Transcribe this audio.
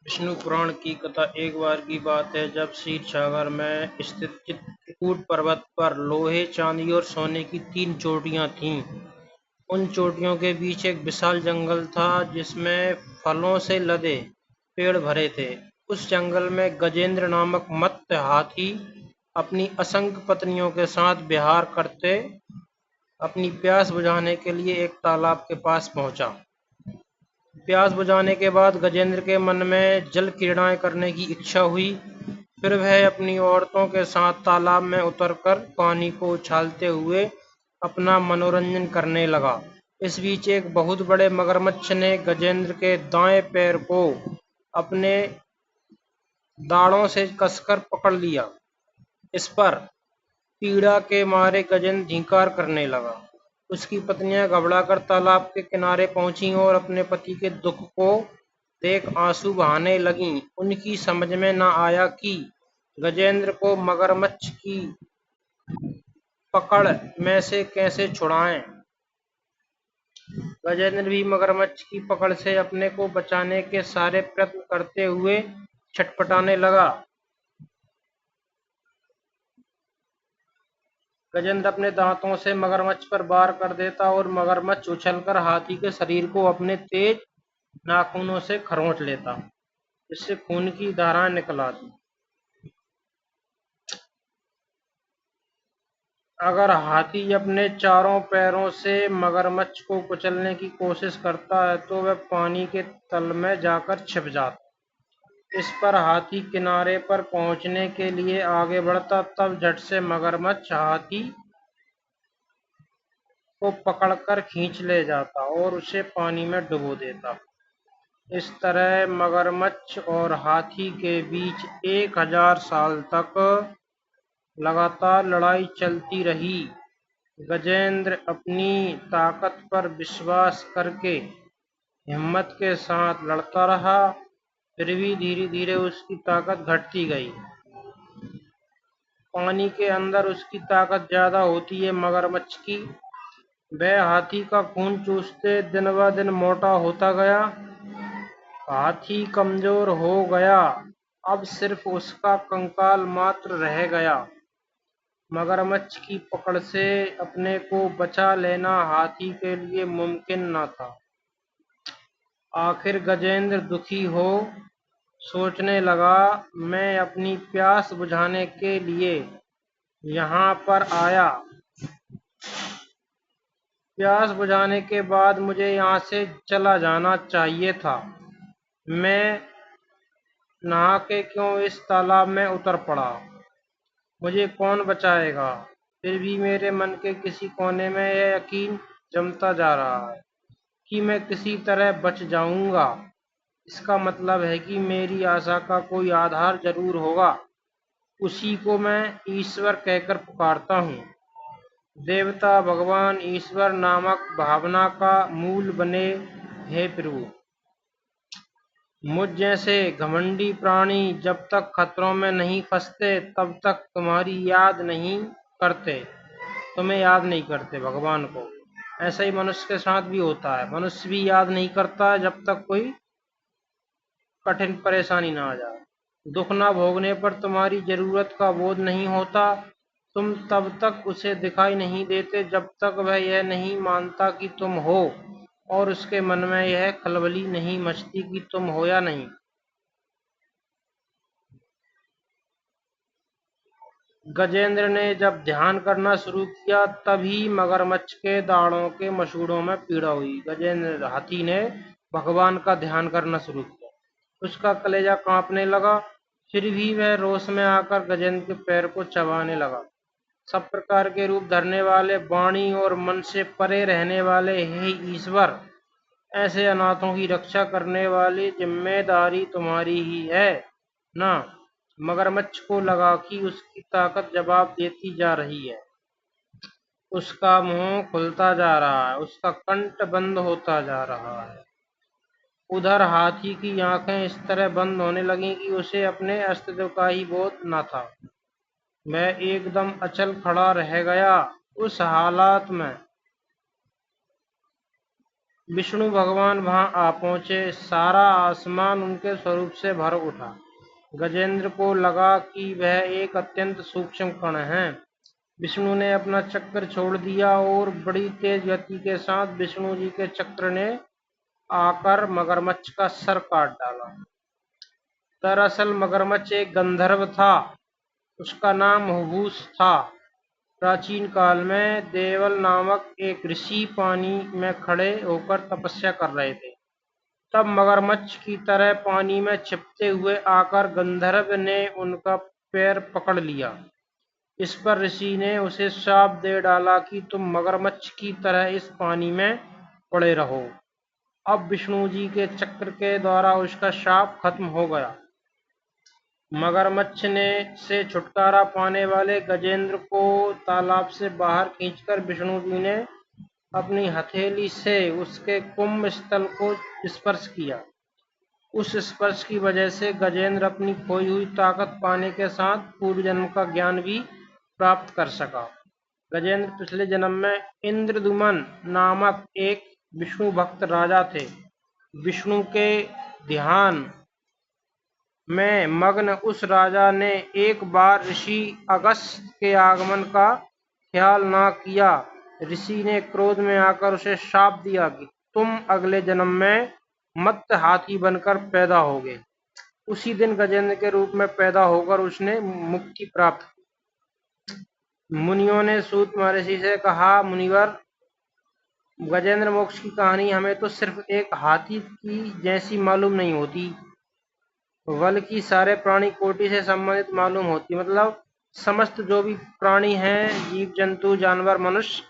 विष्णु पुराण की कथा। एक बार की बात है जब क्षीर सागर में स्थित चित्रकूट पर्वत पर लोहे, चांदी और सोने की 3 चोटियां थीं। उन चोटियों के बीच एक विशाल जंगल था जिसमें फलों से लदे पेड़ भरे थे। उस जंगल में गजेंद्र नामक मत्स्य हाथी अपनी असंख्य पत्नियों के साथ विहार करते अपनी प्यास बुझाने के लिए एक तालाब के पास पहुंचा। प्यास बुझाने के बाद गजेंद्र के मन में जल क्रीड़ाएं करने की इच्छा हुई। फिर वह अपनी औरतों के साथ तालाब में उतरकर पानी को उछालते हुए अपना मनोरंजन करने लगा। इस बीच एक बहुत बड़े मगरमच्छ ने गजेंद्र के दाएं पैर को अपने दाढ़ों से कसकर पकड़ लिया। इस पर पीड़ा के मारे गजेंद्र झींकार करने लगा। उसकी पत्नियां घबराकर तालाब के किनारे पहुंचीं और अपने पति के दुख को देख आंसू बहाने लगीं। उनकी समझ में न आया कि गजेंद्र को मगरमच्छ की पकड़ में से कैसे छुड़ाएं। गजेंद्र भी मगरमच्छ की पकड़ से अपने को बचाने के सारे प्रयत्न करते हुए छटपटाने लगा। गजेंद्र अपने दांतों से मगरमच्छ पर वार कर देता और मगरमच्छ उछलकर हाथी के शरीर को अपने तेज नाखूनों से खरोंच लेता, जिससे खून की धाराएं निकल आती। अगर हाथी अपने चारों पैरों से मगरमच्छ को कुचलने की कोशिश करता है तो वह पानी के तल में जाकर छिप जाता। इस पर हाथी किनारे पर पहुंचने के लिए आगे बढ़ता, तब झट से मगरमच्छ हाथी को पकड़कर खींच ले जाता और उसे पानी में डुबो देता। इस तरह मगरमच्छ और हाथी के बीच 1000 साल तक लगातार लड़ाई चलती रही। गजेंद्र अपनी ताकत पर विश्वास करके हिम्मत के साथ लड़ता रहा, फिर भी धीरे धीरे उसकी ताकत घटती गई। पानी के अंदर उसकी ताकत ज्यादा होती है मगरमच्छ की। वह हाथी का खून चूसते दिन ब दिन मोटा होता गया। हाथी कमजोर हो गया, अब सिर्फ उसका कंकाल मात्र रह गया। मगरमच्छ की पकड़ से अपने को बचा लेना हाथी के लिए मुमकिन न था। आखिर गजेंद्र दुखी हो सोचने लगा, मैं अपनी प्यास बुझाने के लिए यहाँ पर आया। प्यास बुझाने के बाद मुझे यहाँ से चला जाना चाहिए था। मैं नहा के क्यों इस तालाब में उतर पड़ा? मुझे कौन बचाएगा? फिर भी मेरे मन के किसी कोने में यह यकीन जमता जा रहा है कि मैं किसी तरह बच जाऊंगा। इसका मतलब है कि मेरी आशा का कोई आधार जरूर होगा। उसी को मैं ईश्वर कहकर पुकारता हूँ। देवता, भगवान, ईश्वर नामक भावना का मूल बने हे प्रभु। मुझ जैसे घमंडी प्राणी जब तक खतरों में नहीं फंसते तब तक तुम्हें याद नहीं करते भगवान को। ऐसा ही मनुष्य के साथ भी होता है। मनुष्य भी याद नहीं करता जब तक कोई कठिन परेशानी ना आ जाए। दुख ना भोगने पर तुम्हारी जरूरत का बोध नहीं होता। तुम तब तक उसे दिखाई नहीं देते जब तक वह यह नहीं मानता कि तुम हो, और उसके मन में यह खलबली नहीं मचती कि तुम हो या नहीं। गजेंद्र ने जब ध्यान करना शुरू किया तभी मगरमच्छ के दाढ़ों के मसूड़ों में पीड़ा हुई। गजेंद्र हाथी ने भगवान का ध्यान करना शुरू किया। उसका कलेजा कांपने लगा। फिर भी वह रोष में आकर गजेंद्र के पैर को चबाने लगा। सब प्रकार के रूप धरने वाले, वाणी और मन से परे रहने वाले, हे ईश्वर, ऐसे अनाथों की रक्षा करने वाली जिम्मेदारी तुम्हारी ही है ना। मगरमच्छ को लगा कि उसकी ताकत जवाब देती जा रही है। उसका मुंह खुलता जा रहा है, उसका कंठ बंद होता जा रहा है। उधर हाथी की आंखें इस तरह बंद होने लगीं कि उसे अपने अस्तित्व का ही बोध न था। वह एकदम अचल खड़ा रह गया। उस हालात में विष्णु भगवान वहां आ पहुंचे। सारा आसमान उनके स्वरूप से भर उठा। गजेंद्र को लगा कि वह एक अत्यंत सूक्ष्म कण है। विष्णु ने अपना चक्र छोड़ दिया और बड़ी तेज गति के साथ विष्णु जी के चक्र ने आकर मगरमच्छ का सर काट डाला। दरअसल मगरमच्छ एक गंधर्व था। उसका नाम हुबूस था। प्राचीन काल में देवल नामक एक ऋषि पानी में खड़े होकर तपस्या कर रहे थे। तब मगरमच्छ की तरह पानी में छिपते हुए आकर गंधर्व ने उनका पैर पकड़ लिया। इस पर ऋषि ने उसे शाप दे डाला कि तुम मगरमच्छ की तरह इस पानी में पड़े रहो। अब विष्णु जी के चक्र के द्वारा उसका शाप खत्म हो गया। मगरमच्छ ने से छुटकारा पाने वाले गजेंद्र को तालाब से बाहर खींचकर विष्णु जी ने अपनी हथेली से उसके कुंभ स्थल को स्पर्श किया। उस स्पर्श की वजह से गजेंद्र अपनी खोई हुई ताकत पाने के साथ पूर्व जन्म का ज्ञान भी प्राप्त कर सका। गजेंद्र पिछले जन्म में इंद्रदुमन नामक एक विष्णु भक्त राजा थे। विष्णु के ध्यान में मग्न उस राजा ने एक बार ऋषि अगस्त्य के आगमन का ख्याल न किया। ऋषि ने क्रोध में आकर उसे शाप दिया कि तुम अगले जन्म में मत्स्य हाथी बनकर पैदा होगे। उसी दिन गजेंद्र के रूप में पैदा होकर उसने मुक्ति प्राप्त की। मुनियों ने सूत महर्षि से कहा, मुनिवर, गजेंद्र मोक्ष की कहानी हमें तो सिर्फ एक हाथी की जैसी मालूम नहीं होती, बल्कि सारे प्राणी कोटि से संबंधित मालूम होती। मतलब समस्त जो भी प्राणी हैं, जीव जंतु जानवर मनुष्य,